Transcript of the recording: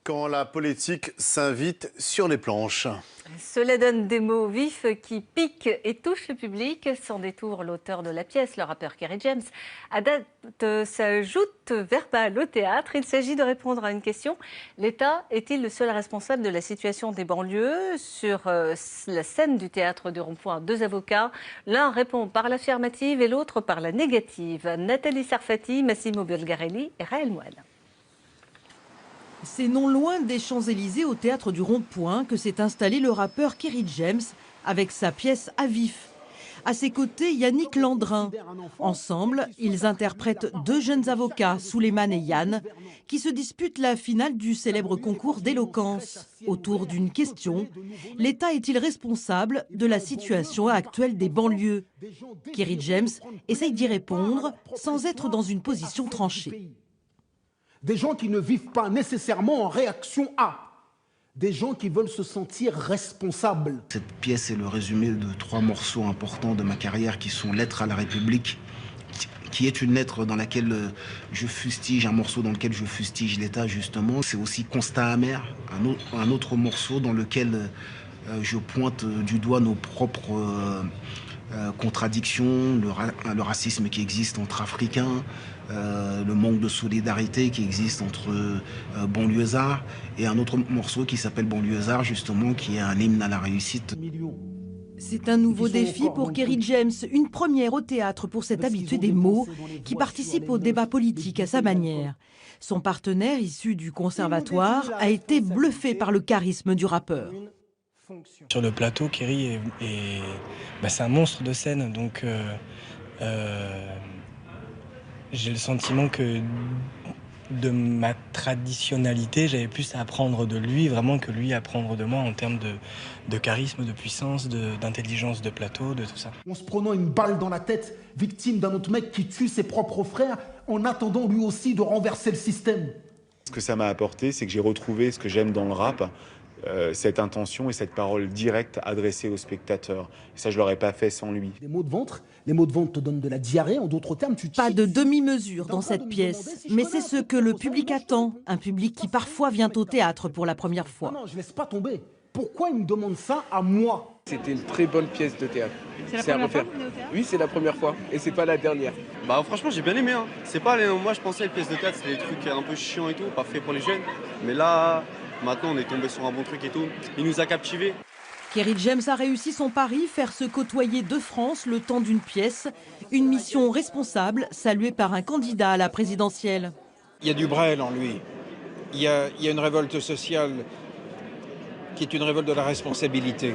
quand la politique s'invite sur les planches. Cela donne des mots vifs qui piquent et touchent le public. Sans détour, l'auteur de la pièce, le rappeur Kerry James, adapte sa joute verbale au théâtre. Il s'agit de répondre à une question. L'État est-il le seul responsable de la situation des banlieues? Sur la scène du théâtre du Rond-Point, deux avocats. L'un répond par l'affirmative et l'autre par la négative. Nathalie Sarfati, Massimo Bulgarelli et Raël Moine. C'est non loin des Champs-Élysées au théâtre du Rond-Point que s'est installé le rappeur Kerry James avec sa pièce à vif. À ses côtés, Yannick Landrin. Ensemble, ils interprètent deux jeunes avocats, Souleymane et Yann, qui se disputent la finale du célèbre concours d'éloquence. Autour d'une question, l'État est-il responsable de la situation actuelle des banlieues? Kerry James essaye d'y répondre sans être dans une position tranchée. Des gens qui ne vivent pas nécessairement en réaction à, des gens qui veulent se sentir responsables. Cette pièce est le résumé de 3 morceaux importants de ma carrière qui sont Lettre à la République, qui est une lettre dans laquelle je fustige, un morceau dans lequel je fustige l'État justement. C'est aussi Constat amer, un autre morceau dans lequel je pointe du doigt nos propres contradictions, le racisme qui existe entre Africains, le manque de solidarité qui existe entre banlieusards, et un autre morceau qui s'appelle Banlieusards justement, qui est un hymne à la réussite. C'est un nouveau défi pour Kerry James, une première au théâtre pour cet habitué des mots qui participe au débat politique à sa manière. Son partenaire, issu du conservatoire, a été bluffé par le charisme du rappeur. Sur le plateau, Kerry c'est un monstre de scène, donc j'ai le sentiment que de ma traditionnalité, j'avais plus à apprendre de lui, vraiment, que lui à apprendre de moi en termes de charisme, de puissance, d'intelligence de plateau, de tout ça. En se prenant une balle dans la tête, victime d'un autre mec qui tue ses propres frères, en attendant lui aussi de renverser le système. Ce que ça m'a apporté, c'est que j'ai retrouvé ce que j'aime dans le rap, cette intention et cette parole directe adressée aux spectateurs. Et ça, je ne l'aurais pas fait sans lui. Les maux de ventre te donnent de la diarrhée, en d'autres termes, tu... Pas de demi-mesure dans cette pièce, mais c'est ce que le public attend. Un public qui parfois vient au théâtre pour la première fois. Non, je laisse pas tomber. Pourquoi il me demande ça à moi? C'était une très bonne pièce de théâtre. C'est la première fois que vous venez au théâtre? Oui, c'est la première fois. Et c'est pas la dernière. Franchement, j'ai bien aimé. Hein. C'est pas moi, je pensais les pièces de théâtre, c'était des trucs un peu chiants et tout, pas fait pour les jeunes. Mais là, maintenant, on est tombé sur un bon truc et tout. Il nous a captivés. Kerry James a réussi son pari, faire se côtoyer deux France le temps d'une pièce. Une mission responsable, saluée par un candidat à la présidentielle. Il y a du Brel en lui. Il y a une révolte sociale qui est une révolte de la responsabilité.